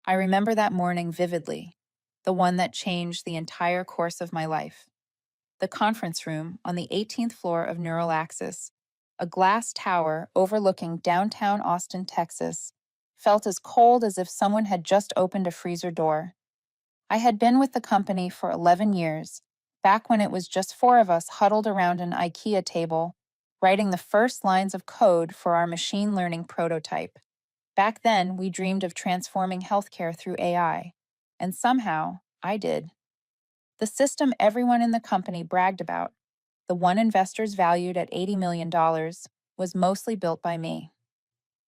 I remember that morning vividly, the one that changed the entire course of my life. The conference room on the 18th floor of Neural Axis, a glass tower overlooking downtown Austin, Texas, felt as cold as if someone had just opened a freezer door. I had been with the company for 11 years, back when it was just four of us huddled around an IKEA table, writing the first lines of code for our machine learning prototype. Back then, we dreamed of transforming healthcare through AI, and somehow, I did. The system everyone in the company bragged about, the one investors valued at $80 million, was mostly built by me.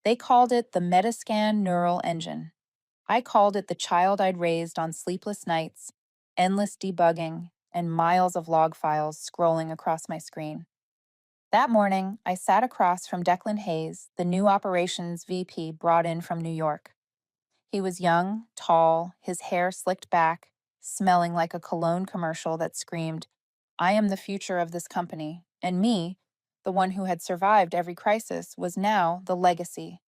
They called it the Metascan Neural Engine. I called it the child I'd raised on sleepless nights, endless debugging, and miles of log files scrolling across my screen. That morning, I sat across from Declan Hayes, the new operations VP brought in from New York. He was young, tall, his hair slicked back, smelling like a cologne commercial that screamed, "I am the future of this company," and me, the one who had survived every crisis, was now the legacy.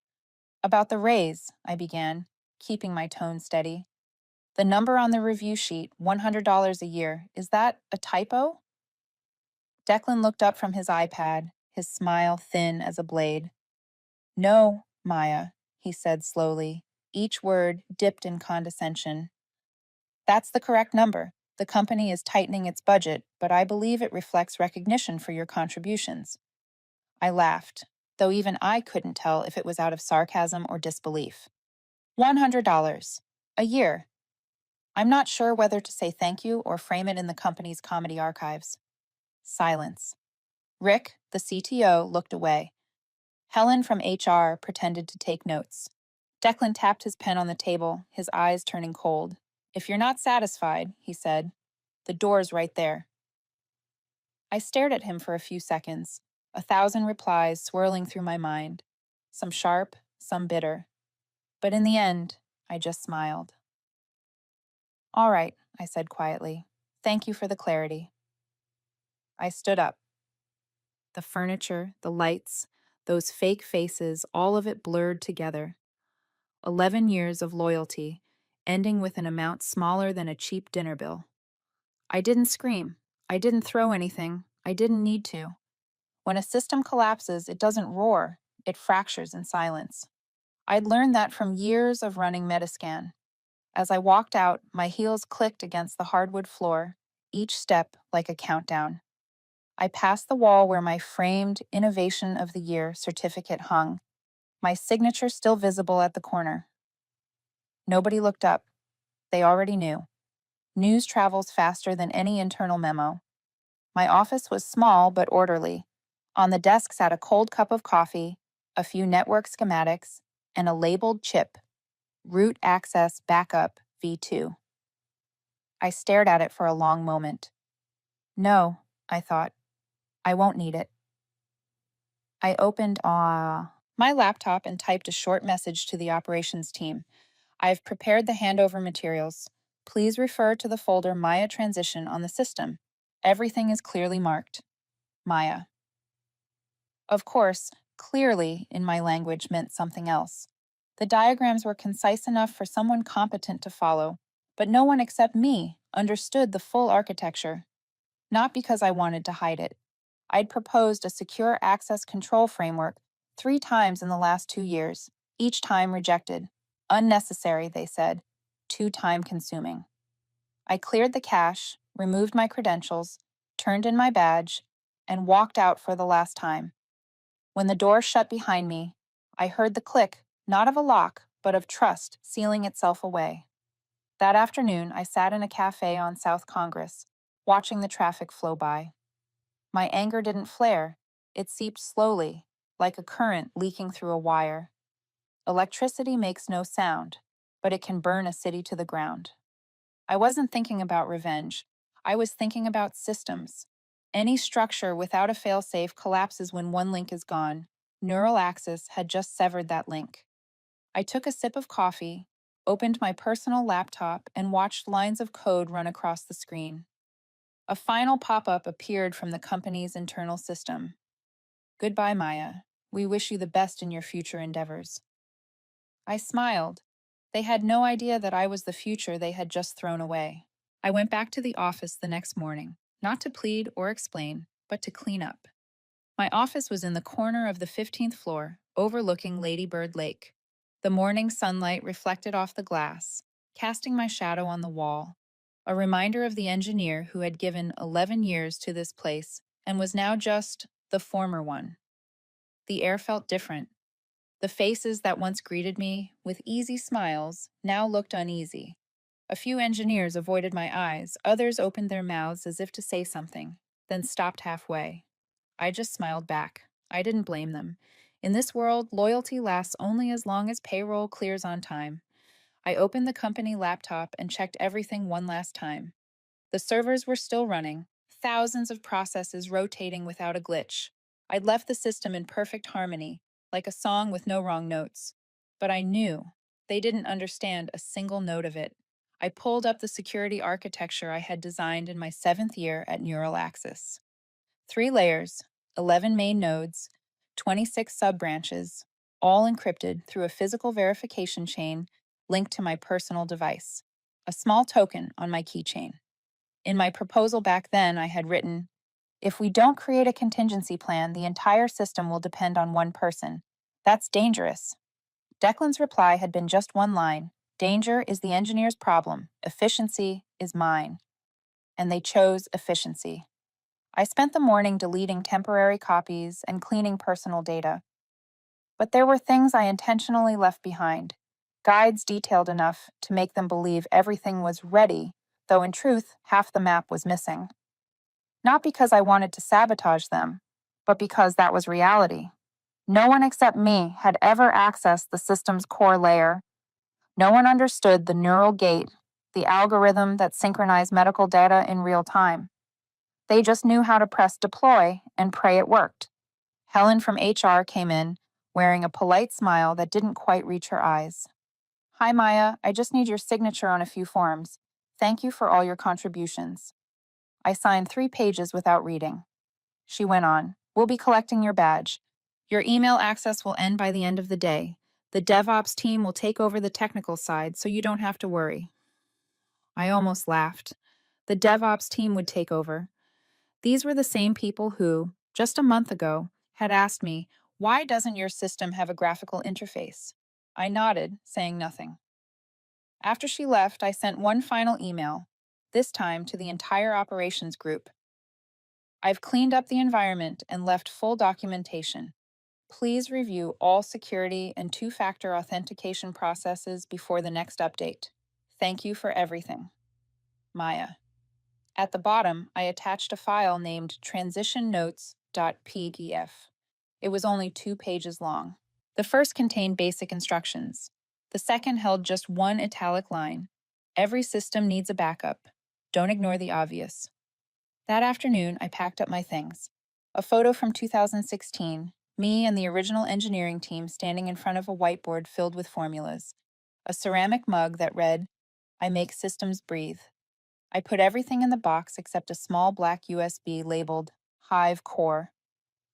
"About the raise," I began, keeping my tone steady. "The number on the review sheet, $100 a year, is that a typo?" Declan looked up from his iPad, his smile thin as a blade. "No, Maya," he said slowly, each word dipped in condescension. "That's the correct number. The company is tightening its budget, but I believe it reflects recognition for your contributions." I laughed, though even I couldn't tell if it was out of sarcasm or disbelief. $100. A year. I'm not sure whether to say thank you or frame it in the company's comedy archives. Silence. Rick, the CTO, looked away. Helen from HR pretended to take notes. Declan tapped his pen on the table, his eyes turning cold. "If you're not satisfied," he said, "the door's right there." I stared at him for a few seconds, a thousand replies swirling through my mind, some sharp, some bitter. But in the end, I just smiled. "All right," I said quietly. "Thank you for the clarity." I stood up. The furniture, the lights, those fake faces, all of it blurred together. 11 years of loyalty, ending with an amount smaller than a cheap dinner bill. I didn't scream. I didn't throw anything. I didn't need to. When a system collapses, it doesn't roar, it fractures in silence. I'd learned that from years of running Metascan. As I walked out, my heels clicked against the hardwood floor, each step like a countdown. I passed the wall where my framed Innovation of the Year certificate hung, my signature still visible at the corner. Nobody looked up. They already knew. News travels faster than any internal memo. My office was small but orderly. On the desk sat a cold cup of coffee, a few network schematics, and a labeled chip, Root Access Backup V2. I stared at it for a long moment. No, I thought, I won't need it. I opened my laptop and typed a short message to the operations team. "I have prepared the handover materials. Please refer to the folder Maya Transition on the system. Everything is clearly marked. Maya." Of course, clearly in my language meant something else. The diagrams were concise enough for someone competent to follow, but no one except me understood the full architecture. Not because I wanted to hide it. I'd proposed a secure access control framework 3 times in the last 2 years, each time rejected. Unnecessary, they said. Too time-consuming. I cleared the cache, removed my credentials, turned in my badge, and walked out for the last time. When the door shut behind me, I heard the click, not of a lock, but of trust sealing itself away. That afternoon, I sat in a cafe on South Congress, watching the traffic flow by. My anger didn't flare. It seeped slowly, like a current leaking through a wire. Electricity makes no sound, but it can burn a city to the ground. I wasn't thinking about revenge. I was thinking about systems. Any structure without a failsafe collapses when one link is gone. Neural Axis had just severed that link. I took a sip of coffee, opened my personal laptop, and watched lines of code run across the screen. A final pop-up appeared from the company's internal system. "Goodbye, Maya. We wish you the best in your future endeavors." I smiled. They had no idea that I was the future they had just thrown away. I went back to the office the next morning, not to plead or explain, but to clean up. My office was in the corner of the 15th floor, overlooking Lady Bird Lake. The morning sunlight reflected off the glass, casting my shadow on the wall, a reminder of the engineer who had given 11 years to this place and was now just the former one. The air felt different. The faces that once greeted me with easy smiles now looked uneasy. A few engineers avoided my eyes, others opened their mouths as if to say something, then stopped halfway. I just smiled back. I didn't blame them. In this world, loyalty lasts only as long as payroll clears on time. I opened the company laptop and checked everything one last time. The servers were still running, thousands of processes rotating without a glitch. I'd left the system in perfect harmony, like a song with no wrong notes. But I knew they didn't understand a single note of it. I pulled up the security architecture I had designed in my 7th year at Neural Axis. 3 layers, 11 main nodes, 26 sub-branches, all encrypted through a physical verification chain linked to my personal device, a small token on my keychain. In my proposal back then, I had written, "If we don't create a contingency plan, the entire system will depend on one person. That's dangerous." Declan's reply had been just one line: "Danger is the engineer's problem. Efficiency is mine." And they chose efficiency. I spent the morning deleting temporary copies and cleaning personal data. But there were things I intentionally left behind, guides detailed enough to make them believe everything was ready, though in truth, half the map was missing. Not because I wanted to sabotage them, but because that was reality. No one except me had ever accessed the system's core layer. No one understood the neural gate, the algorithm that synchronized medical data in real time. They just knew how to press deploy and pray it worked. Helen from HR came in, wearing a polite smile that didn't quite reach her eyes. "Hi, Maya. I just need your signature on a few forms. Thank you for all your contributions." I signed 3 pages without reading. She went on, "We'll be collecting your badge. Your email access will end by the end of the day. The DevOps team will take over the technical side, so you don't have to worry." I almost laughed. The DevOps team would take over. These were the same people who, just a month ago, had asked me, "Why doesn't your system have a graphical interface?" I nodded, saying nothing. After she left, I sent one final email, this time to the entire operations group. "I've cleaned up the environment and left full documentation. Please review all security and two-factor authentication processes before the next update. Thank you for everything. Maya." At the bottom, I attached a file named transitionnotes.pdf. It was only 2 pages long. The first contained basic instructions. The second held just one italic line: "Every system needs a backup. Don't ignore the obvious." That afternoon, I packed up my things. A photo from 2016, me and the original engineering team standing in front of a whiteboard filled with formulas. A ceramic mug that read, "I make systems breathe." I put everything in the box except a small black USB labeled Hive Core.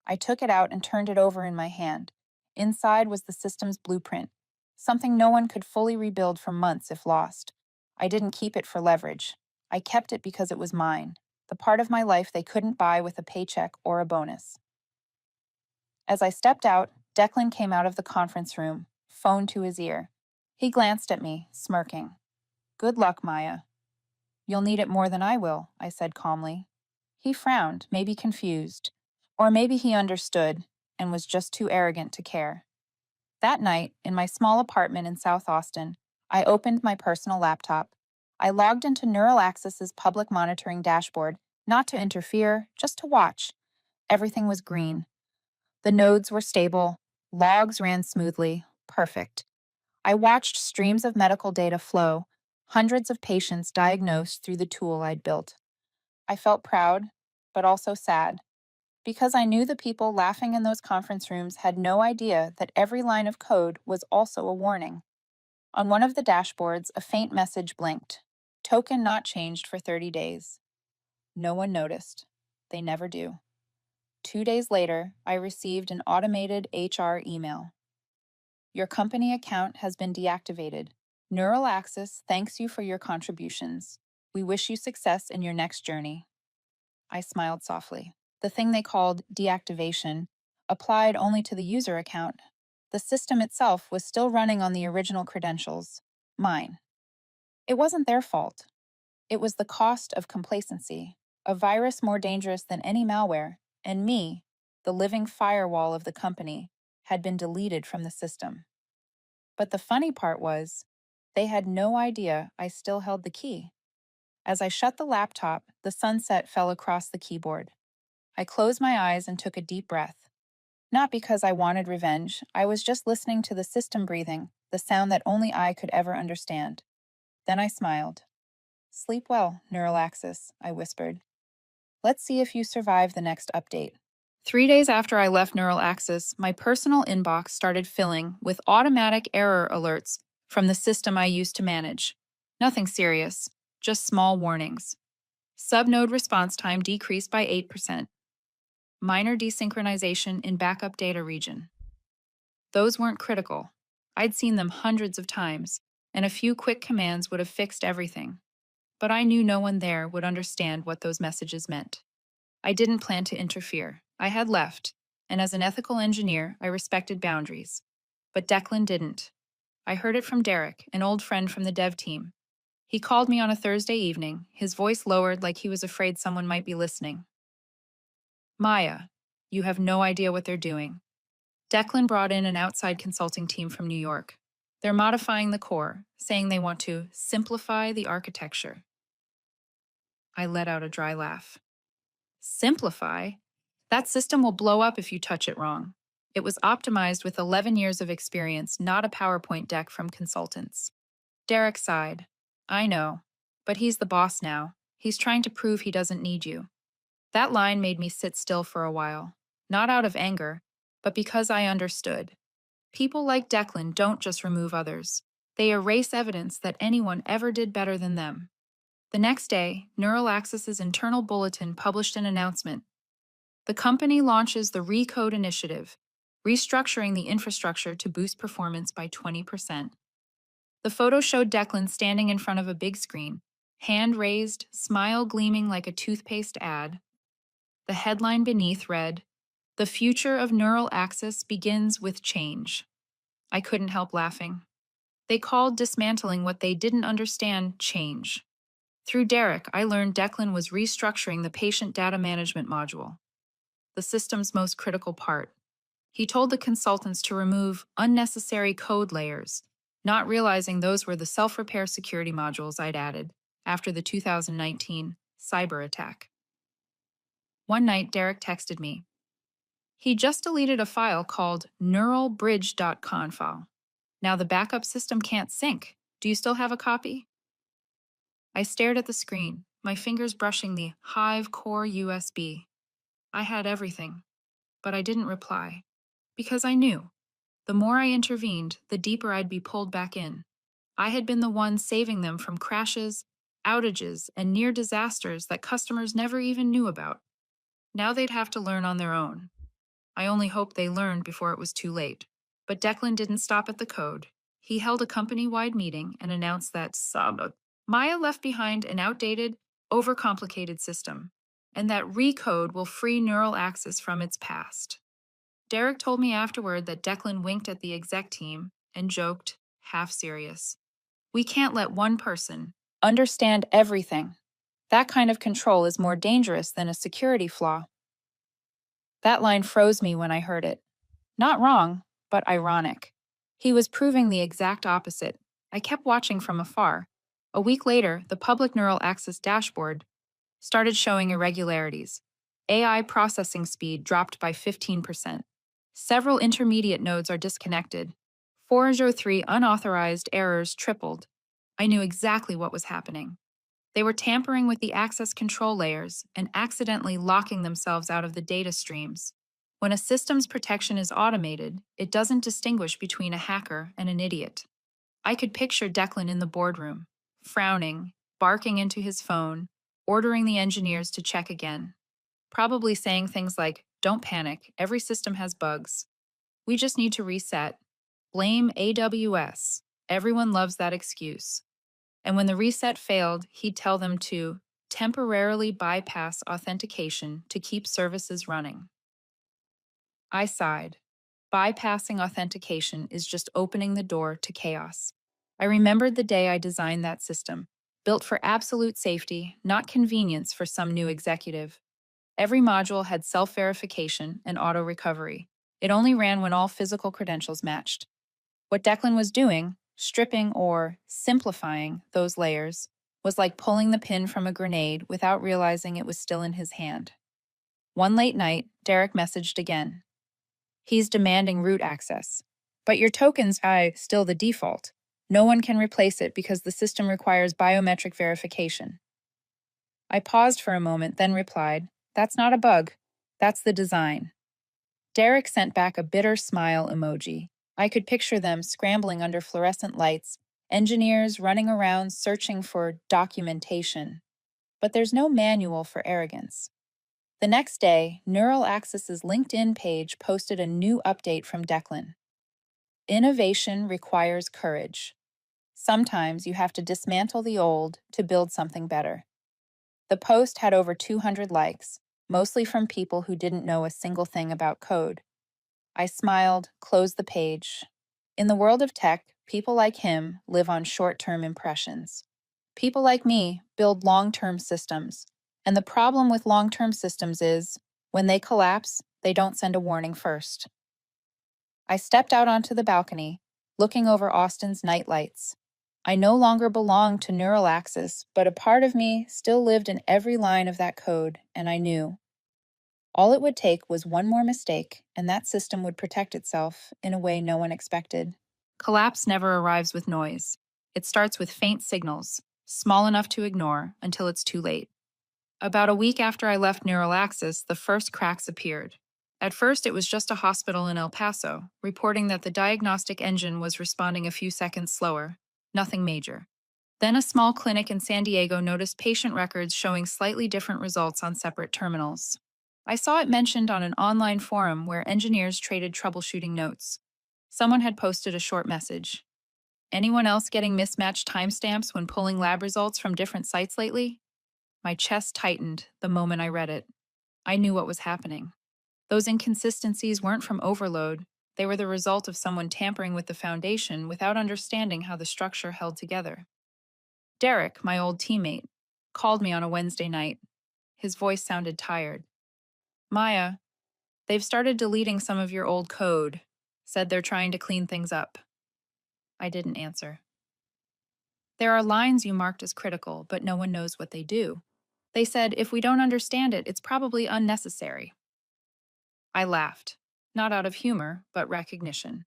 I took it out and turned it over in my hand. Inside was the system's blueprint, something no one could fully rebuild for months if lost. I didn't keep it for leverage. I kept it because it was mine, the part of my life they couldn't buy with a paycheck or a bonus. As I stepped out, Declan came out of the conference room, phone to his ear. He glanced at me, smirking. "Good luck, Maya." "You'll need it more than I will," I said calmly. He frowned, maybe confused. Or maybe he understood and was just too arrogant to care. That night, in my small apartment in South Austin, I opened my personal laptop. I logged into Neural Axis's public monitoring dashboard, not to interfere, just to watch. Everything was green. The nodes were stable. Logs ran smoothly. Perfect. I watched streams of medical data flow, hundreds of patients diagnosed through the tool I'd built. I felt proud, but also sad, because I knew the people laughing in those conference rooms had no idea that every line of code was also a warning. On one of the dashboards, a faint message blinked. "Token not changed for 30 days. No one noticed. They never do. 2 days later, I received an automated HR email. "Your company account has been deactivated. Neural Axis thanks you for your contributions. We wish you success in your next journey. I smiled softly. The thing they called deactivation applied only to the user account. The system itself was still running on the original credentials, mine. It wasn't their fault. It was the cost of complacency, a virus more dangerous than any malware, and me, the living firewall of the company, had been deleted from the system. But the funny part was, they had no idea I still held the key. As I shut the laptop, the sunset fell across the keyboard. I closed my eyes and took a deep breath. Not because I wanted revenge, I was just listening to the system breathing, the sound that only I could ever understand. Then I smiled. Sleep well, Neural Axis, I whispered. Let's see if you survive the next update. 3 days after I left Neural Axis, my personal inbox started filling with automatic error alerts from the system I used to manage. Nothing serious, just small warnings. Subnode response time decreased by 8%. Minor desynchronization in backup data region. Those weren't critical. I'd seen them hundreds of times, and a few quick commands would have fixed everything. But I knew no one there would understand what those messages meant. I didn't plan to interfere. I had left, and as an ethical engineer, I respected boundaries. But Declan didn't. I heard it from Derek, an old friend from the dev team. He called me on a Thursday evening, his voice lowered like he was afraid someone might be listening. Maya, you have no idea what they're doing. Declan brought in an outside consulting team from New York. They're modifying the core, saying they want to simplify the architecture. I let out a dry laugh. Simplify? That system will blow up if you touch it wrong. It was optimized with 11 years of experience, not a PowerPoint deck from consultants. Derek sighed. I know, but he's the boss now. He's trying to prove he doesn't need you. That line made me sit still for a while, not out of anger, but because I understood. People like Declan don't just remove others. They erase evidence that anyone ever did better than them. The next day, Neural Axis's internal bulletin published an announcement. The company launches the Recode Initiative, restructuring the infrastructure to boost performance by 20%. The photo showed Declan standing in front of a big screen, hand raised, smile gleaming like a toothpaste ad. The headline beneath read, "The future of Neural Axis begins with change." I couldn't help laughing. They called dismantling what they didn't understand change. Through Derek, I learned Declan was restructuring the patient data management module, the system's most critical part. He told the consultants to remove unnecessary code layers, not realizing those were the self-repair security modules I'd added after the 2019 cyber attack. One night, Derek texted me. He just deleted a file called neuralbridge.conf. Now the backup system can't sync. Do you still have a copy? I stared at the screen, my fingers brushing the Hive Core USB. I had everything, but I didn't reply. Because I knew, the more I intervened, the deeper I'd be pulled back in. I had been the one saving them from crashes, outages, and near disasters that customers never even knew about. Now they'd have to learn on their own. I only hoped they learned before it was too late. But Declan didn't stop at the code. He held a company-wide meeting and announced that Maya left behind an outdated, overcomplicated system, and that Recode will free Neural Axis from its past. Derek told me afterward that Declan winked at the exec team and joked, half serious. We can't let one person understand everything. That kind of control is more dangerous than a security flaw. That line froze me when I heard it. Not wrong, but ironic. He was proving the exact opposite. I kept watching from afar. A week later, the public Neural Axis dashboard started showing irregularities. AI processing speed dropped by 15%. Several intermediate nodes are disconnected. 403 unauthorized errors tripled. I knew exactly what was happening. They were tampering with the access control layers and accidentally locking themselves out of the data streams. When a system's protection is automated, it doesn't distinguish between a hacker and an idiot. I could picture Declan in the boardroom, frowning, barking into his phone, ordering the engineers to check again. Probably saying things like, "Don't panic, every system has bugs. We just need to reset. Blame AWS." Everyone loves that excuse. And when the reset failed, he'd tell them to temporarily bypass authentication to keep services running. I sighed. Bypassing authentication is just opening the door to chaos. I remembered the day I designed that system, built for absolute safety, not convenience for some new executive. Every module had self verification and auto recovery. It only ran when all physical credentials matched. What Declan was doing, stripping or simplifying those layers, was like pulling the pin from a grenade without realizing it was still in his hand. One late night, Derek messaged again. He's demanding root access. But your token's I still the default. No one can replace it because the system requires biometric verification. I paused for a moment, then replied, That's not a bug. That's the design. Derek sent back a bitter smile emoji. I could picture them scrambling under fluorescent lights, engineers running around searching for documentation. But there's no manual for arrogance. The next day, Neural Axis's LinkedIn page posted a new update from Declan. Innovation requires courage. Sometimes you have to dismantle the old to build something better. The post had over 200 likes, mostly from people who didn't know a single thing about code. I smiled, closed the page. In the world of tech, people like him live on short-term impressions. People like me build long-term systems. And the problem with long-term systems is, when they collapse, they don't send a warning first. I stepped out onto the balcony, looking over Austin's night lights. I no longer belonged to Neural Axis, but a part of me still lived in every line of that code, and I knew. All it would take was one more mistake, and that system would protect itself in a way no one expected. Collapse never arrives with noise. It starts with faint signals, small enough to ignore until it's too late. About a week after I left Neural Axis, the first cracks appeared. At first, it was just a hospital in El Paso, reporting that the diagnostic engine was responding a few seconds slower. Nothing major. Then a small clinic in San Diego noticed patient records showing slightly different results on separate terminals. I saw it mentioned on an online forum where engineers traded troubleshooting notes. Someone had posted a short message. Anyone else getting mismatched timestamps when pulling lab results from different sites lately? My chest tightened the moment I read it. I knew what was happening. Those inconsistencies weren't from overload, they were the result of someone tampering with the foundation without understanding how the structure held together. Derek, my old teammate, called me on a Wednesday night. His voice sounded tired. Maya, they've started deleting some of your old code, said they're trying to clean things up. I didn't answer. There are lines you marked as critical, but no one knows what they do. They said if we don't understand it, it's probably unnecessary. I laughed, not out of humor, but recognition.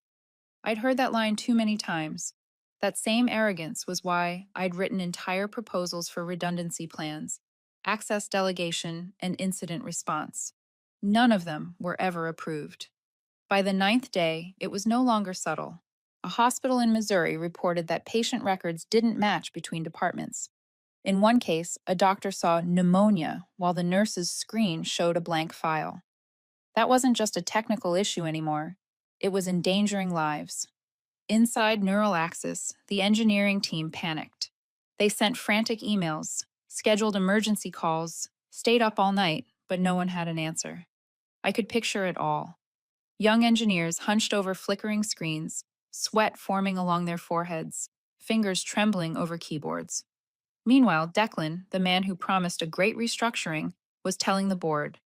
I'd heard that line too many times. That same arrogance was why I'd written entire proposals for redundancy plans, access delegation, and incident response. None of them were ever approved. By the ninth day, it was no longer subtle. A hospital in Missouri reported that patient records didn't match between departments. In one case, a doctor saw pneumonia while the nurse's screen showed a blank file. That wasn't just a technical issue anymore. It was endangering lives. Inside Neural Axis, the engineering team panicked. They sent frantic emails, scheduled emergency calls, stayed up all night, but no one had an answer. I could picture it all. Young engineers hunched over flickering screens, sweat forming along their foreheads, fingers trembling over keyboards. Meanwhile, Declan, the man who promised a great restructuring, was telling the board,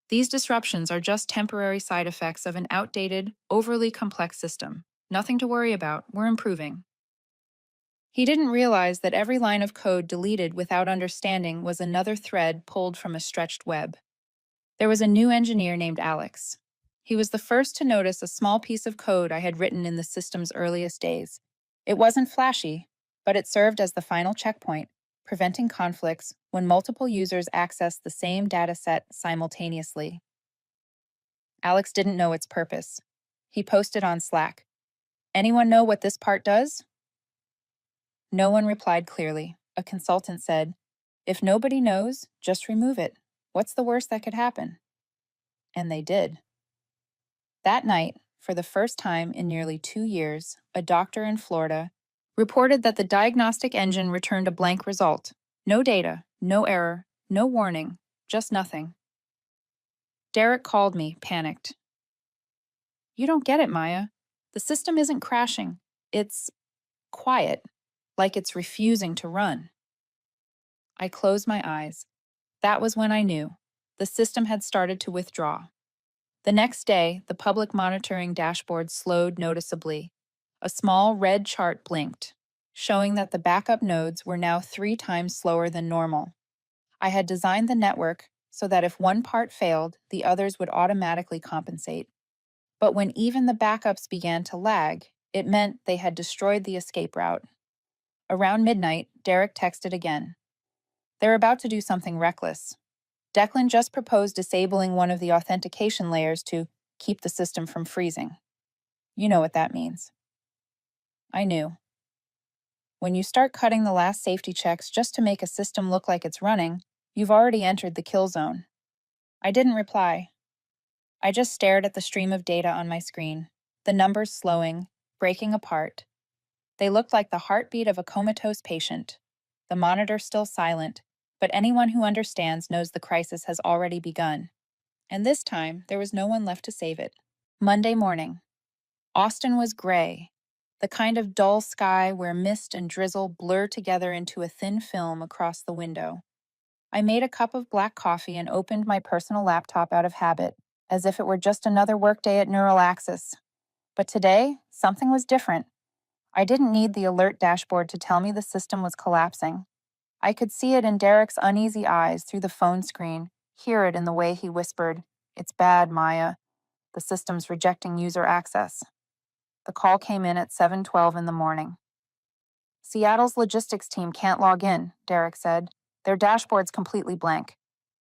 these disruptions are just temporary side effects of an outdated, overly complex system. Nothing to worry about, we're improving. He didn't realize that every line of code deleted without understanding was another thread pulled from a stretched web. There was a new engineer named Alex. He was the first to notice a small piece of code I had written in the system's earliest days. It wasn't flashy, but it served as the final checkpoint, preventing conflicts when multiple users accessed the same dataset simultaneously. Alex didn't know its purpose. He posted on Slack. Anyone know what this part does? No one replied clearly. A consultant said, if nobody knows, just remove it. What's the worst that could happen? And they did. That night, for the first time in nearly 2 years, a doctor in Florida reported that the diagnostic engine returned a blank result. No data, no error, no warning, just nothing. Derek called me, panicked. You don't get it, Maya. The system isn't crashing. It's quiet, like it's refusing to run. I closed my eyes. That was when I knew. The system had started to withdraw. The next day, the public monitoring dashboard slowed noticeably. A small red chart blinked, showing that the backup nodes were now 3 times slower than normal. I had designed the network so that if one part failed, the others would automatically compensate. But when even the backups began to lag, it meant they had destroyed the escape route. Around midnight, Derek texted again. They're about to do something reckless. Declan just proposed disabling one of the authentication layers to keep the system from freezing. You know what that means. I knew. When you start cutting the last safety checks just to make a system look like it's running, you've already entered the kill zone. I didn't reply. I just stared at the stream of data on my screen, the numbers slowing, breaking apart. They looked like the heartbeat of a comatose patient. The monitor still silent, but anyone who understands knows the crisis has already begun. And this time, there was no one left to save it. Monday morning. Austin was gray, the kind of dull sky where mist and drizzle blur together into a thin film across the window. I made a cup of black coffee and opened my personal laptop out of habit, as if it were just another workday at Neural Axis. But today, something was different. I didn't need the alert dashboard to tell me the system was collapsing. I could see it in Derek's uneasy eyes through the phone screen, hear it in the way he whispered, "It's bad, Maya. The system's rejecting user access." The call came in at 7:12 in the morning. Seattle's logistics team can't log in, Derek said. Their dashboard's completely blank.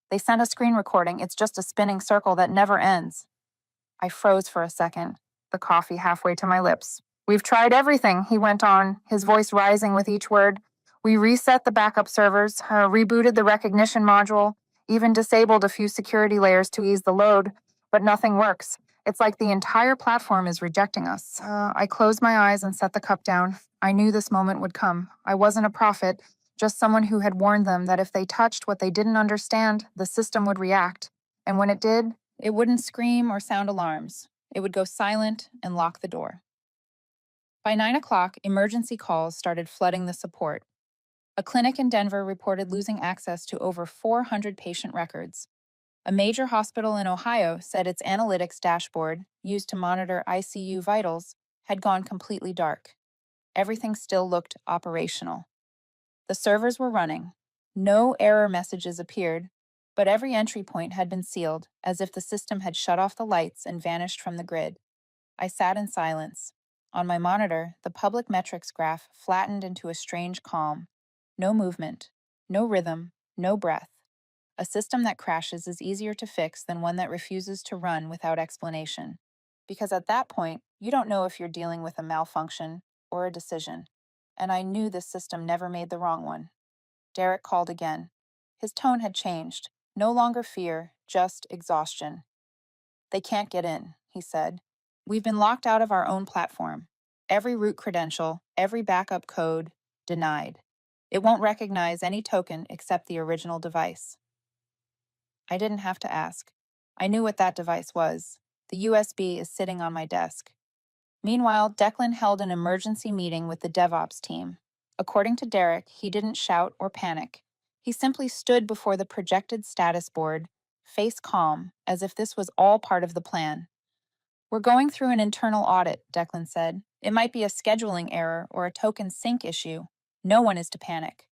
They sent a screen recording. It's just a spinning circle that never ends. I froze for a second, the coffee halfway to my lips. We've tried everything, he went on, his voice rising with each word. We reset the backup servers, rebooted the recognition module, even disabled a few security layers to ease the load, but nothing works. It's like the entire platform is rejecting us. I closed my eyes and set the cup down. I knew this moment would come. I wasn't a prophet, just someone who had warned them that if they touched what they didn't understand, the system would react. And when it did, it wouldn't scream or sound alarms. It would go silent and lock the door. By 9 o'clock, emergency calls started flooding the support. A clinic in Denver reported losing access to over 400 patient records. A major hospital in Ohio said its analytics dashboard, used to monitor ICU vitals, had gone completely dark. Everything still looked operational. The servers were running. No error messages appeared, but every entry point had been sealed, as if the system had shut off the lights and vanished from the grid. I sat in silence. On my monitor, the public metrics graph flattened into a strange calm. No movement, no rhythm, no breath. A system that crashes is easier to fix than one that refuses to run without explanation. Because at that point, you don't know if you're dealing with a malfunction or a decision. And I knew this system never made the wrong one. Derek called again. His tone had changed. No longer fear, just exhaustion. They can't get in, he said. We've been locked out of our own platform. Every root credential, every backup code, denied. It won't recognize any token except the original device. I didn't have to ask. I knew what that device was. The USB is sitting on my desk. Meanwhile, Declan held an emergency meeting with the DevOps team. According to Derek, he didn't shout or panic. He simply stood before the projected status board, face calm, as if this was all part of the plan. We're going through an internal audit, Declan said. It might be a scheduling error or a token sync issue. No one is to panic.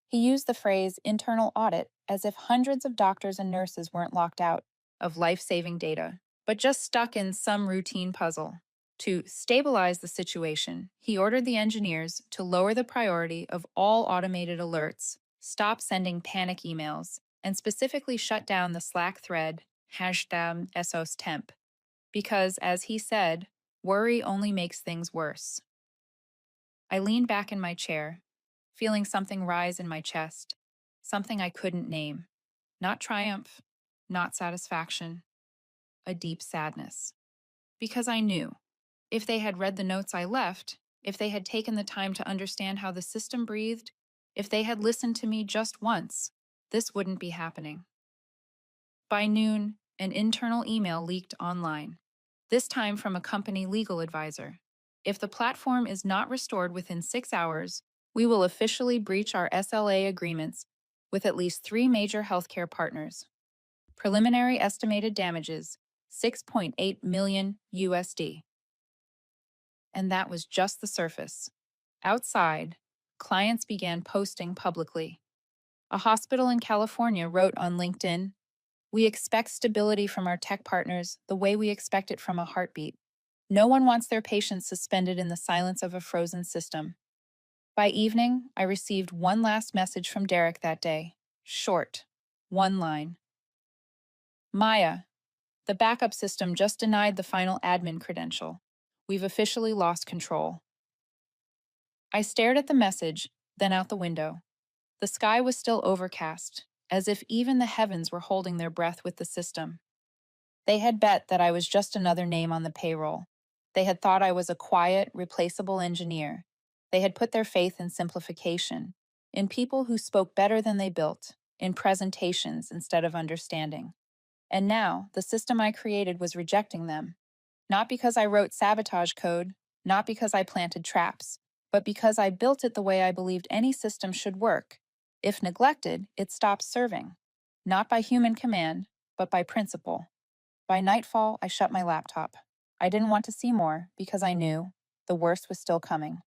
He used the phrase internal audit as if hundreds of doctors and nurses weren't locked out of life-saving data, but just stuck in some routine puzzle. To stabilize the situation, he ordered the engineers to lower the priority of all automated alerts, stop sending panic emails, and specifically shut down the Slack thread #SOSTemp. Because, as he said, worry only makes things worse. I leaned back in my chair, feeling something rise in my chest, something I couldn't name. Not triumph, not satisfaction, a deep sadness. Because I knew, if they had read the notes I left, If they had taken the time to understand how the system breathed, if they had listened to me just once, this wouldn't be happening. By noon, an internal email leaked online, this time from a company legal advisor. If the platform is not restored within 6 hours, we will officially breach our SLA agreements with at least 3 major healthcare partners. Preliminary estimated damages, 6.8 million USD. And that was just the surface. Outside, clients began posting publicly. A hospital in California wrote on LinkedIn, "We expect stability from our tech partners the way we expect it from a heartbeat. No one wants their patients suspended in the silence of a frozen system." By evening, I received one last message from Derek that day. Short. One line. "Maya, the backup system just denied the final admin credential. We've officially lost control." I stared at the message, then out the window. The sky was still overcast, as if even the heavens were holding their breath with the system. They had bet that I was just another name on the payroll. They had thought I was a quiet, replaceable engineer. They had put their faith in simplification, in people who spoke better than they built, in presentations instead of understanding. And now, the system I created was rejecting them. Not because I wrote sabotage code, not because I planted traps, but because I built it the way I believed any system should work. If neglected, it stops serving. Not by human command, but by principle. By nightfall, I shut my laptop. I didn't want to see more because I knew the worst was still coming.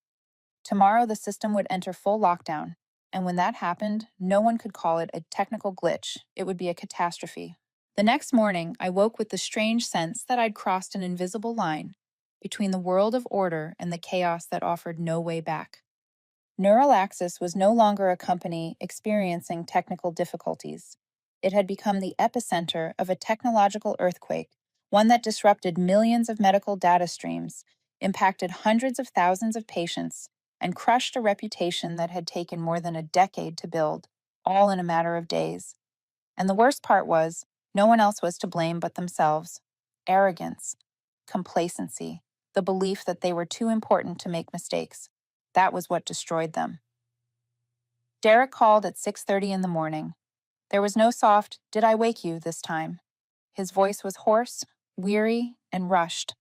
Tomorrow, the system would enter full lockdown, and when that happened, no one could call it a technical glitch. It would be a catastrophe. The next morning, I woke with the strange sense that I'd crossed an invisible line between the world of order and the chaos that offered no way back. Neural Axis was no longer a company experiencing technical difficulties. It had become the epicenter of a technological earthquake, one that disrupted millions of medical data streams, impacted hundreds of thousands of patients, and crushed a reputation that had taken more than a decade to build, all in a matter of days. And the worst part was, no one else was to blame but themselves. Arrogance, complacency, the belief that they were too important to make mistakes. That was what destroyed them. Derek called at 6:30 in the morning. There was no soft, "Did I wake you?" this time. His voice was hoarse, weary, and rushed,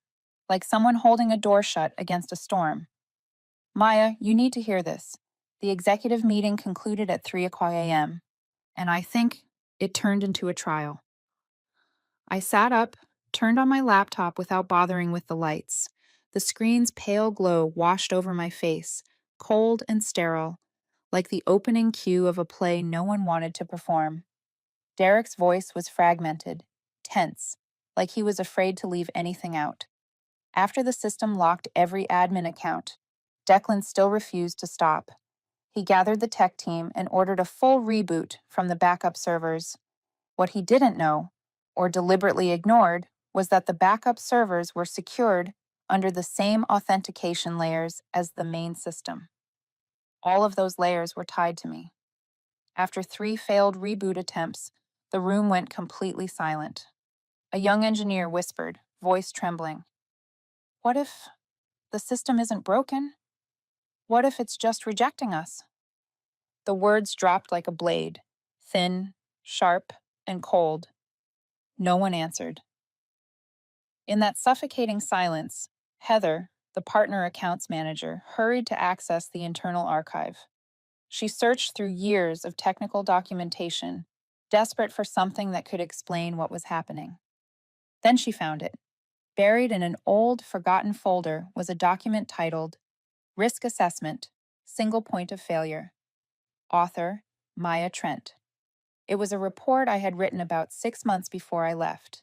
like someone holding a door shut against a storm. "Maya, you need to hear this. The executive meeting concluded at 3 a.m., and I think it turned into a trial." I sat up, turned on my laptop without bothering with the lights. The screen's pale glow washed over my face, cold and sterile, like the opening cue of a play no one wanted to perform. Derek's voice was fragmented, tense, like he was afraid to leave anything out. After the system locked every admin account, Declan still refused to stop. He gathered the tech team and ordered a full reboot from the backup servers. What he didn't know, or deliberately ignored, was that the backup servers were secured under the same authentication layers as the main system. All of those layers were tied to me. After 3 failed reboot attempts, the room went completely silent. A young engineer whispered, voice trembling, "What if the system isn't broken? What if it's just rejecting us?" The words dropped like a blade, thin, sharp, and cold. No one answered. In that suffocating silence, Heather, the partner accounts manager, hurried to access the internal archive. She searched through years of technical documentation, desperate for something that could explain what was happening. Then she found it. Buried in an old, forgotten folder was a document titled Risk Assessment, Single Point of Failure. Author, Maya Trent. It was a report I had written about 6 months before I left.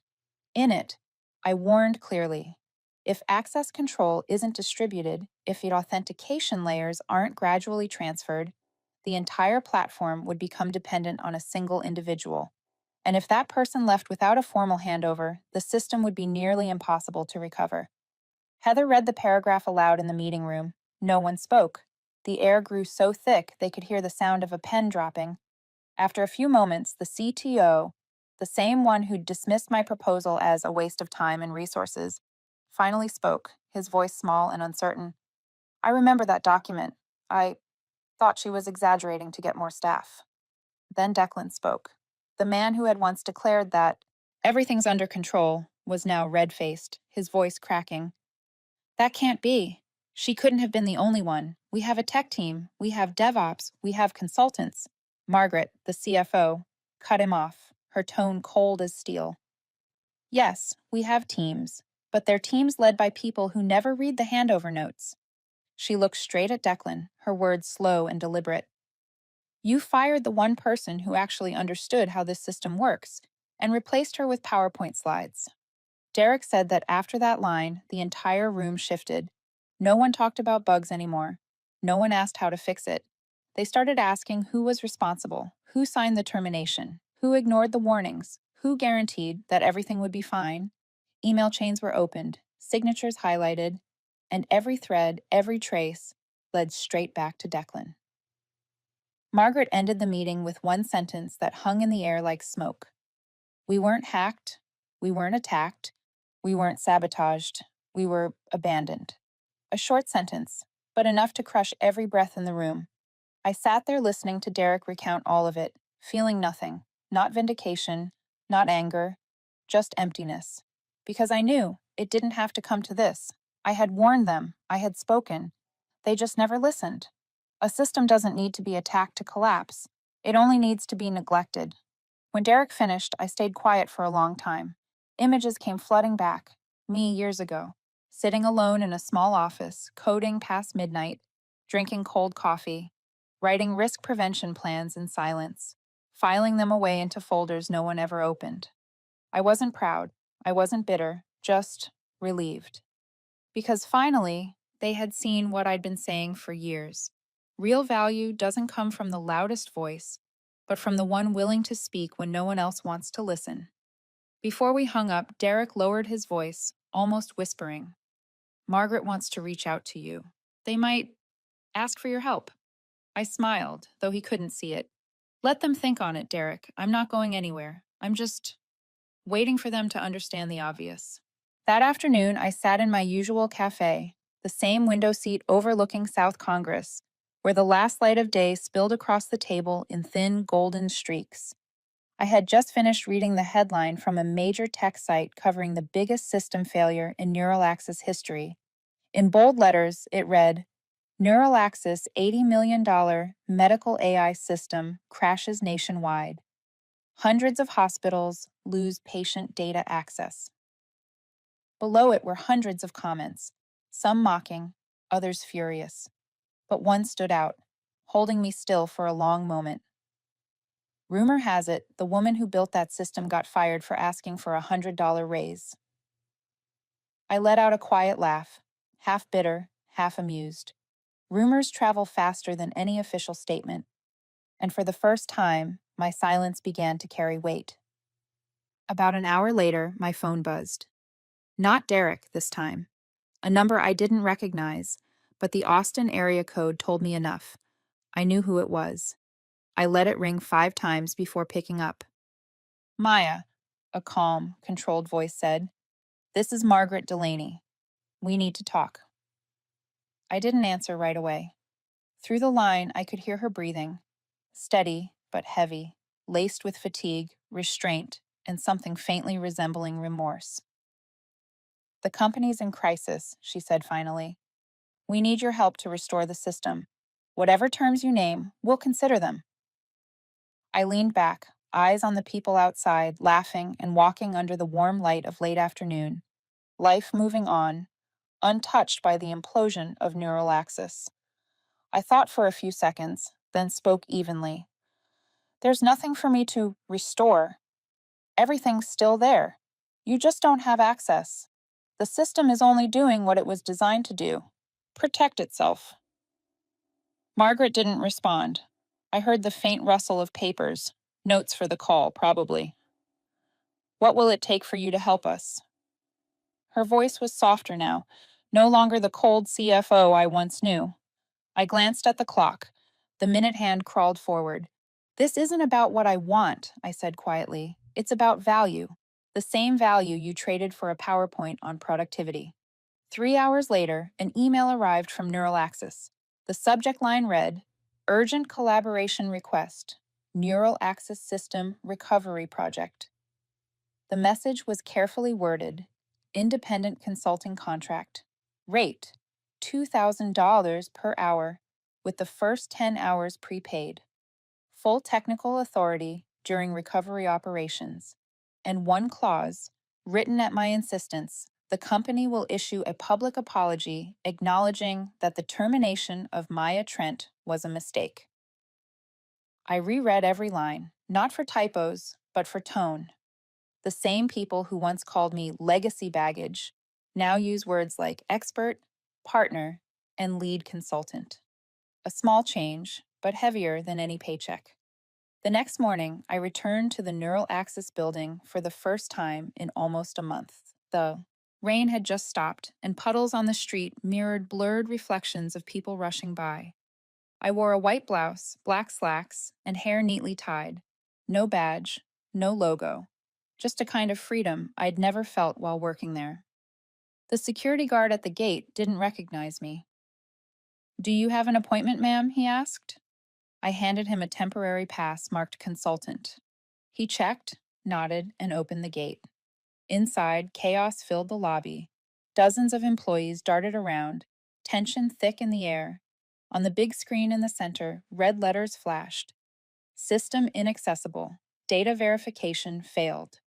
In it, I warned clearly, if access control isn't distributed, if the authentication layers aren't gradually transferred, the entire platform would become dependent on a single individual. And if that person left without a formal handover, the system would be nearly impossible to recover. Heather read the paragraph aloud in the meeting room. No one spoke. The air grew so thick they could hear the sound of a pen dropping. After a few moments, the CTO, the same one who'd dismissed my proposal as a waste of time and resources, finally spoke, his voice small and uncertain. I remember that document. I thought she was exaggerating to get more staff. Then Declan spoke. The man who had once declared that everything's under control was now red-faced, his voice cracking. That can't be. She couldn't have been the only one. We have a tech team. We have DevOps. We have consultants. Margaret, the CFO, cut him off, her tone cold as steel. Yes, we have teams, but they're teams led by people who never read the handover notes. She looked straight at Declan, her words slow and deliberate. You fired the one person who actually understood how this system works and replaced her with PowerPoint slides. Derek said that after that line, the entire room shifted. No one talked about bugs anymore. No one asked how to fix it. They started asking who was responsible, who signed the termination, who ignored the warnings, who guaranteed that everything would be fine. Email chains were opened, signatures highlighted, and every thread, every trace, led straight back to Declan. Margaret ended the meeting with one sentence that hung in the air like smoke. We weren't hacked. We weren't attacked. We weren't sabotaged. We were abandoned. A short sentence, but enough to crush every breath in the room. I sat there listening to Derek recount all of it, feeling nothing, not vindication, not anger, just emptiness. Because I knew it didn't have to come to this. I had warned them. I had spoken. They just never listened. A system doesn't need to be attacked to collapse. It only needs to be neglected. When Derek finished, I stayed quiet for a long time. Images came flooding back. Me years ago, sitting alone in a small office, coding past midnight, drinking cold coffee, writing risk prevention plans in silence, filing them away into folders no one ever opened. I wasn't proud. I wasn't bitter, just relieved. Because finally, they had seen what I'd been saying for years. Real value doesn't come from the loudest voice, but from the one willing to speak when no one else wants to listen. Before we hung up, Derek lowered his voice, almost whispering. Margaret wants to reach out to you. They might ask for your help. I smiled, though he couldn't see it. Let them think on it, Derek. I'm not going anywhere. I'm just waiting for them to understand the obvious. That afternoon, I sat in my usual cafe, the same window seat overlooking South Congress, where the last light of day spilled across the table in thin golden streaks. I had just finished reading the headline from a major tech site covering the biggest system failure in Neuralaxis history. In bold letters, it read, Neuralaxis $80 million medical AI system crashes nationwide. Hundreds of hospitals lose patient data access. Below it were hundreds of comments, some mocking, others furious. But one stood out, holding me still for a long moment. Rumor has it the woman who built that system got fired for asking for a $100 raise. I let out a quiet laugh, half bitter, half amused. Rumors travel faster than any official statement, and for the first time, my silence began to carry weight. About an hour later, my phone buzzed. Not Derek this time. A number I didn't recognize, but the Austin area code told me enough. I knew who it was. I let it ring 5 times before picking up. Maya, a calm, controlled voice said. This is Margaret Delaney. We need to talk. I didn't answer right away. Through the line, I could hear her breathing, steady but heavy, laced with fatigue, restraint, and something faintly resembling remorse. The company's in crisis, she said finally. We need your help to restore the system. Whatever terms you name, we'll consider them. I leaned back, eyes on the people outside, laughing and walking under the warm light of late afternoon. Life moving on, untouched by the implosion of Neuralaxis. I thought for a few seconds, then spoke evenly. There's nothing for me to restore. Everything's still there. You just don't have access. The system is only doing what it was designed to do. Protect itself. Margaret didn't respond. I heard the faint rustle of papers. Notes for the call, probably. What will it take for you to help us? Her voice was softer now, no longer the cold CFO I once knew. I glanced at the clock. The minute hand crawled forward. This isn't about what I want, I said quietly. It's about value. The same value you traded for a PowerPoint on productivity. 3 hours later, an email arrived from Neural Axis. The subject line read, Urgent Collaboration Request, Neural Axis System Recovery Project. The message was carefully worded, independent consulting contract. Rate, $2,000 per hour, with the first 10 hours prepaid. Full technical authority during recovery operations. And one clause, written at my insistence, the company will issue a public apology acknowledging that the termination of Maya Trent was a mistake. I reread every line, not for typos, but for tone. The same people who once called me legacy baggage now use words like expert, partner, and lead consultant. A small change, but heavier than any paycheck. The next morning, I returned to the Neural Axis building for the first time in almost a month. The rain had just stopped, and puddles on the street mirrored blurred reflections of people rushing by. I wore a white blouse, black slacks, and hair neatly tied. No badge, no logo. Just a kind of freedom I'd never felt while working there. The security guard at the gate didn't recognize me. "Do you have an appointment, ma'am?" he asked. I handed him a temporary pass marked consultant. He checked, nodded, and opened the gate. Inside, chaos filled the lobby. Dozens of employees darted around, tension thick in the air. On the big screen in the center, red letters flashed. System inaccessible. Data verification failed.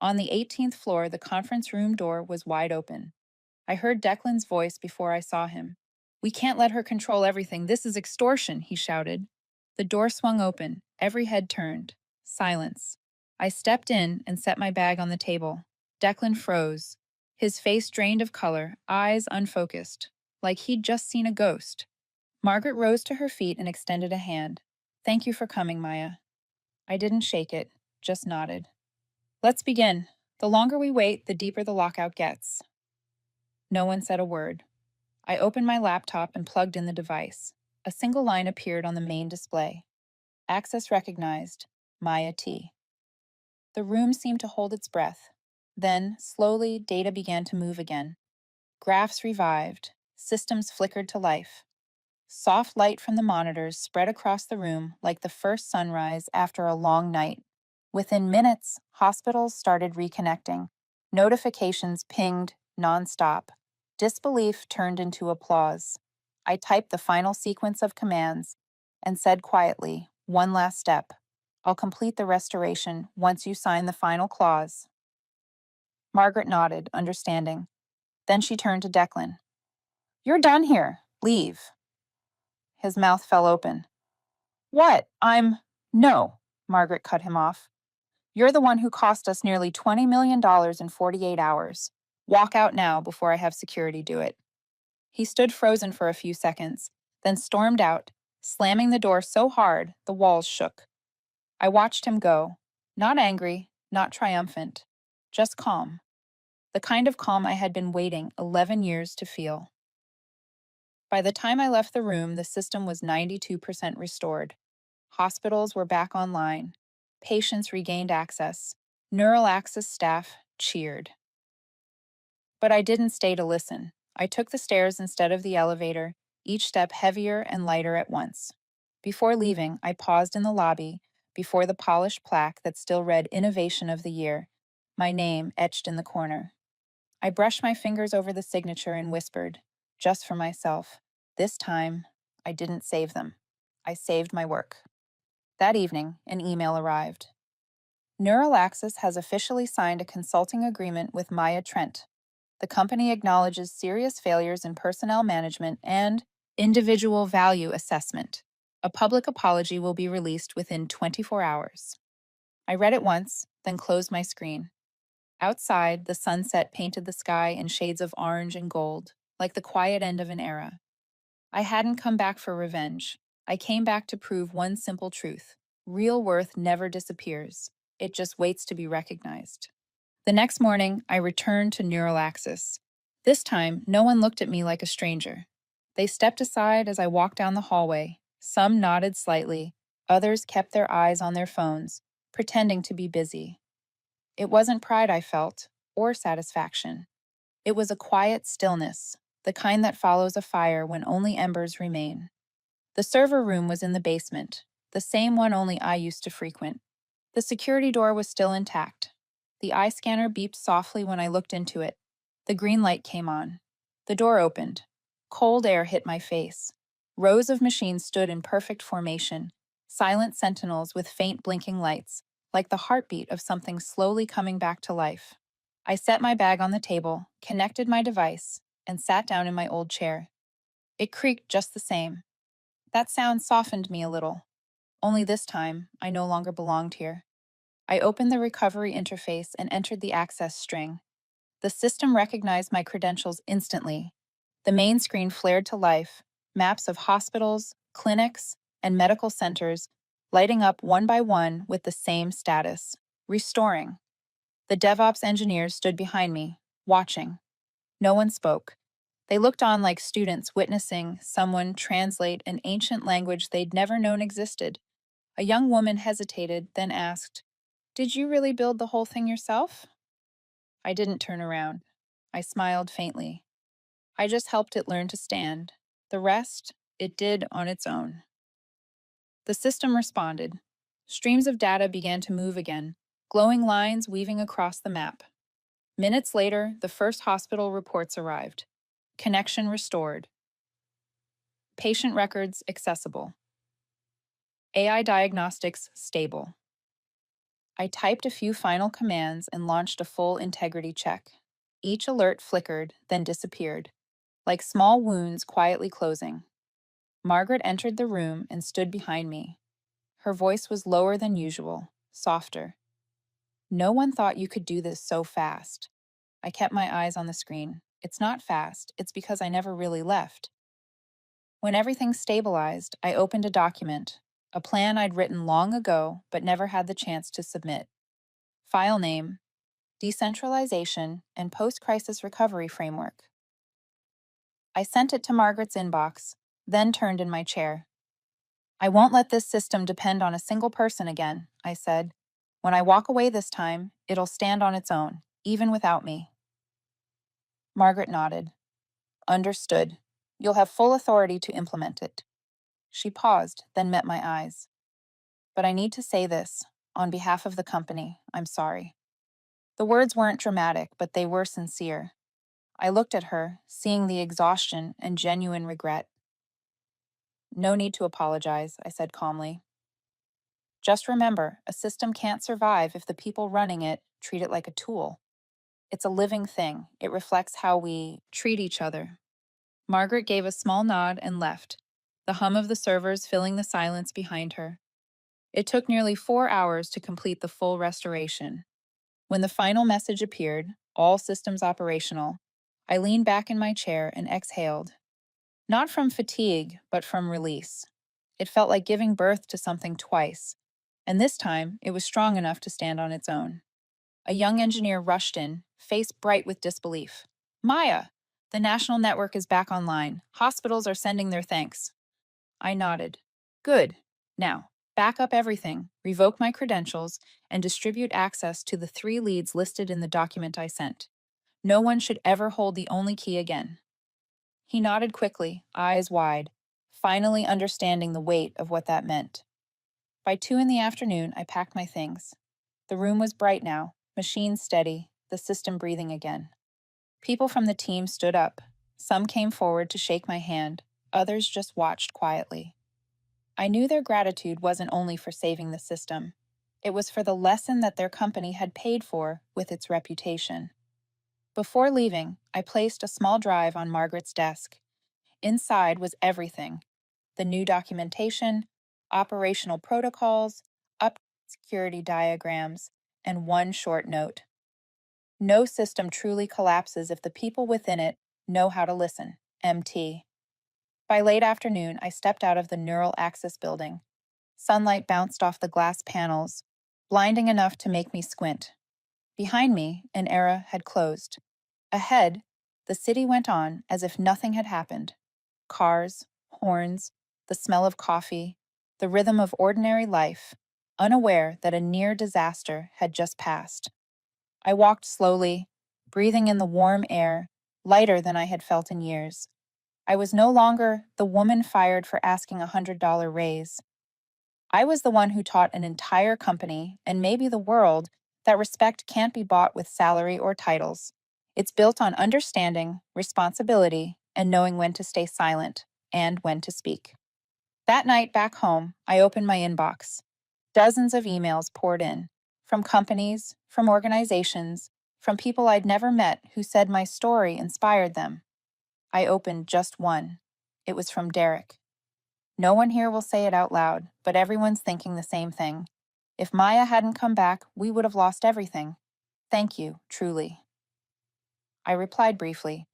On the 18th floor, the conference room door was wide open. I heard Declan's voice before I saw him. "We can't let her control everything. This is extortion," he shouted. The door swung open. Every head turned. Silence. I stepped in and set my bag on the table. Declan froze. His face drained of color, eyes unfocused, like he'd just seen a ghost. Margaret rose to her feet and extended a hand. "Thank you for coming, Maya." I didn't shake it, just nodded. "Let's begin. The longer we wait, the deeper the lockout gets." No one said a word. I opened my laptop and plugged in the device. A single line appeared on the main display. Access recognized. Maya T. The room seemed to hold its breath. Then, slowly, data began to move again. Graphs revived. Systems flickered to life. Soft light from the monitors spread across the room like the first sunrise after a long night. Within minutes, hospitals started reconnecting. Notifications pinged nonstop. Disbelief turned into applause. I typed the final sequence of commands and said quietly, "One last step. I'll complete the restoration once you sign the final clause." Margaret nodded, understanding. Then she turned to Declan. "You're done here. Leave." His mouth fell open. "What? No," Margaret cut him off. "You're the one who cost us nearly $20 million in 48 hours. Walk out now before I have security do it." He stood frozen for a few seconds, then stormed out, slamming the door so hard the walls shook. I watched him go, not angry, not triumphant, just calm. The kind of calm I had been waiting 11 years to feel. By the time I left the room, the system was 92% restored. Hospitals were back online. Patients regained access. Neural Axis staff cheered. But I didn't stay to listen. I took the stairs instead of the elevator, each step heavier and lighter at once. Before leaving, I paused in the lobby before the polished plaque that still read Innovation of the Year, my name etched in the corner. I brushed my fingers over the signature and whispered, just for myself, "This time, I didn't save them. I saved my work." That evening, an email arrived. Neural Axis has officially signed a consulting agreement with Maya Trent. The company acknowledges serious failures in personnel management and individual value assessment. A public apology will be released within 24 hours. I read it once, then closed my screen. Outside, the sunset painted the sky in shades of orange and gold, like the quiet end of an era. I hadn't come back for revenge. I came back to prove one simple truth. Real worth never disappears. It just waits to be recognized. The next morning, I returned to Neural Axis. This time, no one looked at me like a stranger. They stepped aside as I walked down the hallway. Some nodded slightly. Others kept their eyes on their phones, pretending to be busy. It wasn't pride I felt, or satisfaction. It was a quiet stillness, the kind that follows a fire when only embers remain. The server room was in the basement, the same one only I used to frequent. The security door was still intact. The eye scanner beeped softly when I looked into it. The green light came on. The door opened. Cold air hit my face. Rows of machines stood in perfect formation, silent sentinels with faint blinking lights, like the heartbeat of something slowly coming back to life. I set my bag on the table, connected my device, and sat down in my old chair. It creaked just the same. That sound softened me a little. Only this time, I no longer belonged here. I opened the recovery interface and entered the access string. The system recognized my credentials instantly. The main screen flared to life, maps of hospitals, clinics, and medical centers lighting up one by one with the same status: restoring. The DevOps engineers stood behind me, watching. No one spoke. They looked on like students witnessing someone translate an ancient language they'd never known existed. A young woman hesitated, then asked, "Did you really build the whole thing yourself?" I didn't turn around. I smiled faintly. I just helped it learn to stand. The rest, it did on its own. The system responded. Streams of data began to move again, glowing lines weaving across the map. Minutes later, the first hospital reports arrived. Connection restored. Patient records accessible. AI diagnostics stable. I typed a few final commands and launched a full integrity check. Each alert flickered, then disappeared, like small wounds quietly closing. Margaret entered the room and stood behind me. Her voice was lower than usual, softer. "No one thought you could do this so fast." I kept my eyes on the screen. "It's not fast, it's because I never really left." When everything stabilized, I opened a document, a plan I'd written long ago but never had the chance to submit. File name: Decentralization and Post-Crisis Recovery Framework. I sent it to Margaret's inbox, then turned in my chair. "I won't let this system depend on a single person again," I said. "When I walk away this time, it'll stand on its own, even without me." Margaret nodded. "Understood. You'll have full authority to implement it." She paused, then met my eyes. "But I need to say this. On behalf of the company, I'm sorry." The words weren't dramatic, but they were sincere. I looked at her, seeing the exhaustion and genuine regret. "No need to apologize," I said calmly. "Just remember, a system can't survive if the people running it treat it like a tool. It's a living thing. It reflects how we treat each other." Margaret gave a small nod and left, the hum of the servers filling the silence behind her. It took nearly 4 hours to complete the full restoration. When the final message appeared, all systems operational, I leaned back in my chair and exhaled. Not from fatigue, but from release. It felt like giving birth to something twice, and this time it was strong enough to stand on its own. A young engineer rushed in, face bright with disbelief. "Maya, the national network is back online. Hospitals are sending their thanks." I nodded. "Good. Now, back up everything, revoke my credentials, and distribute access to the 3 leads listed in the document I sent. No one should ever hold the only key again." He nodded quickly, eyes wide, finally understanding the weight of what that meant. By 2 in the afternoon, I packed my things. The room was bright now, machines steady, the system breathing again. People from the team stood up. Some came forward to shake my hand, others just watched quietly. I knew their gratitude wasn't only for saving the system. It was for the lesson that their company had paid for with its reputation. Before leaving, I placed a small drive on Margaret's desk. Inside was everything: the new documentation, operational protocols, up security diagrams, and one short note. "No system truly collapses if the people within it know how to listen. MT." By late afternoon, I stepped out of the Neural Axis building. Sunlight bounced off the glass panels, blinding enough to make me squint. Behind me, an era had closed. Ahead, the city went on as if nothing had happened. Cars, horns, the smell of coffee, the rhythm of ordinary life, unaware that a near disaster had just passed. I walked slowly, breathing in the warm air, lighter than I had felt in years. I was no longer the woman fired for asking $100 raise. I was the one who taught an entire company, and maybe the world, that respect can't be bought with salary or titles. It's built on understanding, responsibility, and knowing when to stay silent and when to speak. That night back home, I opened my inbox. Dozens of emails poured in from companies, from organizations, from people I'd never met who said my story inspired them. I opened just one. It was from Derek. No one here will say it out loud, but everyone's thinking the same thing. If Maya hadn't come back, we would have lost everything. Thank you, truly. I replied briefly.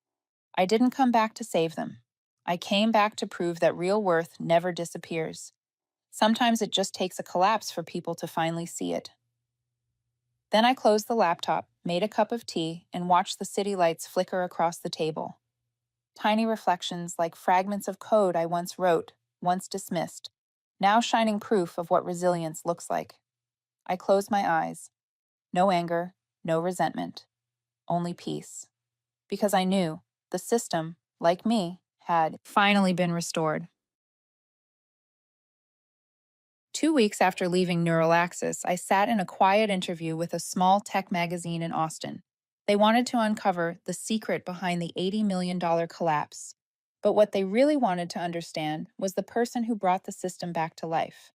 I didn't come back to save them. I came back to prove that real worth never disappears. Sometimes it just takes a collapse for people to finally see it. Then I closed the laptop, made a cup of tea, and watched the city lights flicker across the table. Tiny reflections like fragments of code I once wrote, once dismissed, now shining proof of what resilience looks like. I closed my eyes. No anger, no resentment, only peace. Because I knew the system, like me, had finally been restored. 2 weeks after leaving Neural Axis, I sat in a quiet interview with a small tech magazine in Austin. They wanted to uncover the secret behind the $80 million collapse. But what they really wanted to understand was the person who brought the system back to life.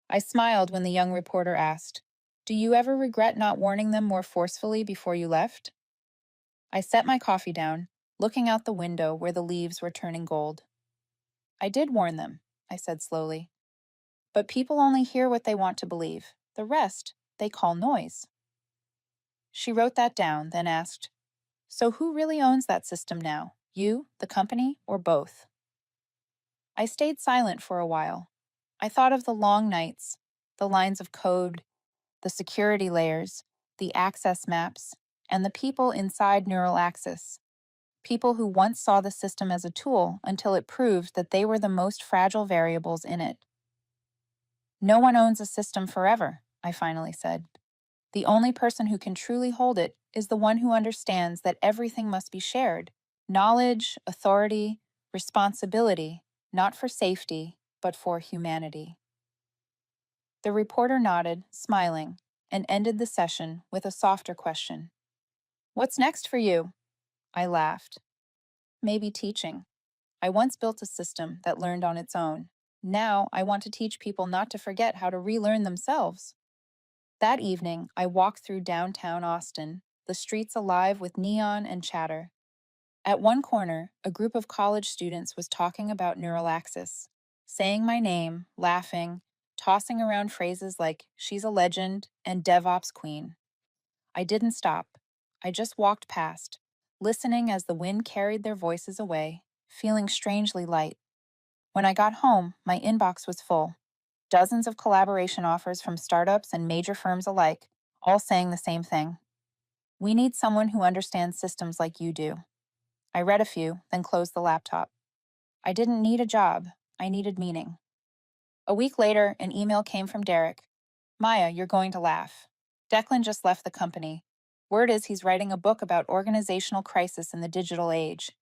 I smiled when the young reporter asked, "Do you ever regret not warning them more forcefully before you left?" I set my coffee down, looking out the window where the leaves were turning gold. "I did warn them," I said slowly. "But people only hear what they want to believe. The rest, they call noise." She wrote that down, then asked, "So who really owns that system now? You, the company, or both?" I stayed silent for a while. I thought of the long nights, the lines of code, the security layers, the access maps, and the people inside Neural Axis. People who once saw the system as a tool until it proved that they were the most fragile variables in it. "No one owns a system forever," I finally said. "The only person who can truly hold it is the one who understands that everything must be shared. Knowledge, authority, responsibility, not for safety, but for humanity." The reporter nodded, smiling, and ended the session with a softer question. "What's next for you?" I laughed. "Maybe teaching. I once built a system that learned on its own. Now I want to teach people not to forget how to relearn themselves." That evening, I walked through downtown Austin, the streets alive with neon and chatter. At one corner, a group of college students was talking about Neural Axis, saying my name, laughing, tossing around phrases like "she's a legend" and "DevOps Queen." I didn't stop. I just walked past, listening as the wind carried their voices away, feeling strangely light. When I got home, my inbox was full. Dozens of collaboration offers from startups and major firms alike, all saying the same thing. "We need someone who understands systems like you do." I read a few, then closed the laptop. I didn't need a job. I needed meaning. A week later, an email came from Derek. "Maya, you're going to laugh. Declan just left the company. Word is he's writing a book about organizational crisis in the digital age.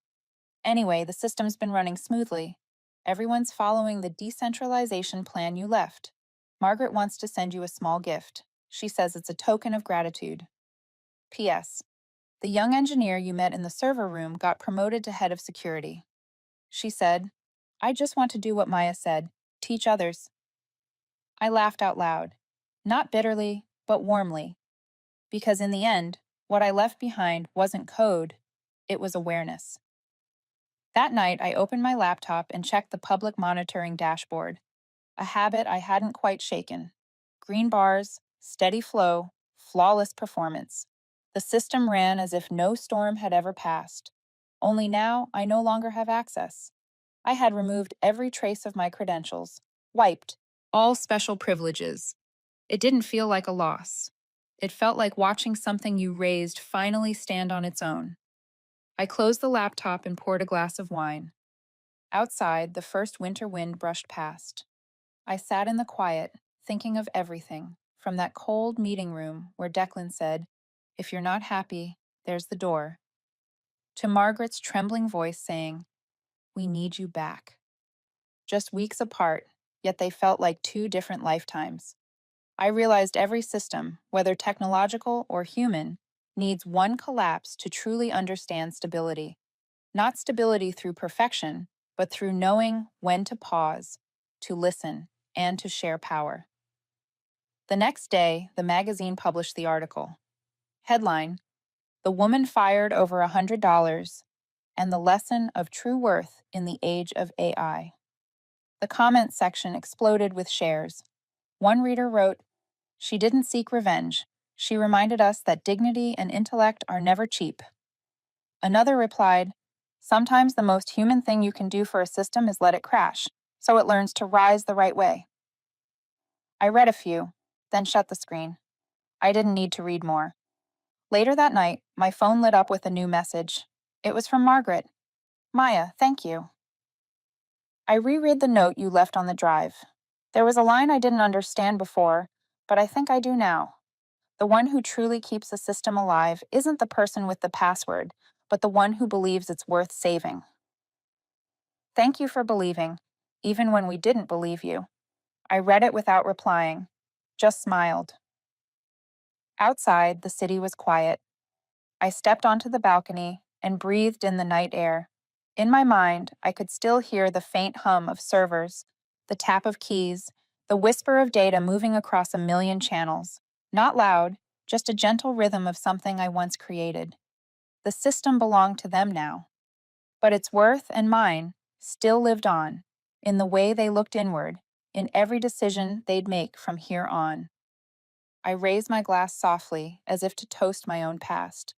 Anyway, the system's been running smoothly. Everyone's following the decentralization plan you left. Margaret wants to send you a small gift. She says it's a token of gratitude. P.S. The young engineer you met in the server room got promoted to head of security." She said, "I just want to do what Maya said, teach others." I laughed out loud, not bitterly, but warmly, because in the end, what I left behind wasn't code, it was awareness. That night, I opened my laptop and checked the public monitoring dashboard, a habit I hadn't quite shaken. Green bars, steady flow, flawless performance. The system ran as if no storm had ever passed. Only now, I no longer have access. I had removed every trace of my credentials, wiped all special privileges. It didn't feel like a loss. It felt like watching something you raised finally stand on its own. I closed the laptop and poured a glass of wine. Outside, the first winter wind brushed past. I sat in the quiet, thinking of everything, from that cold meeting room where Declan said, "If you're not happy, there's the door," to Margaret's trembling voice saying, "We need you back." Just weeks apart, yet they felt like two different lifetimes. I realized every system, whether technological or human, needs one collapse to truly understand stability. Not stability through perfection, but through knowing when to pause, to listen, and to share power. The next day, the magazine published the article. Headline: The Woman Fired Over $100 and the Lesson of True Worth in the Age of AI. The comment section exploded with shares. One reader wrote, "She didn't seek revenge. She reminded us that dignity and intellect are never cheap." Another replied, "Sometimes the most human thing you can do for a system is let it crash, so it learns to rise the right way." I read a few, then shut the screen. I didn't need to read more. Later that night, my phone lit up with a new message. It was from Margaret. "Maya, thank you." I reread the note you left on the drive. There was a line I didn't understand before, but I think I do now. The one who truly keeps a system alive isn't the person with the password, but the one who believes it's worth saving. Thank you for believing, even when we didn't believe you. I read it without replying, just smiled. Outside, the city was quiet. I stepped onto the balcony and breathed in the night air. In my mind, I could still hear the faint hum of servers, the tap of keys, the whisper of data moving across a million channels. Not loud, just a gentle rhythm of something I once created. The system belonged to them now. But its worth and mine still lived on, in the way they looked inward, in every decision they'd make from here on. I raised my glass softly, as if to toast my own past.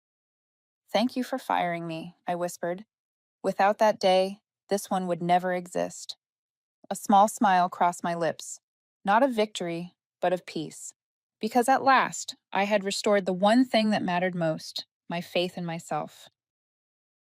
"Thank you for firing me," I whispered. "Without that day, this one would never exist." A small smile crossed my lips, not of victory, but of peace. Because at last, I had restored the one thing that mattered most, my faith in myself.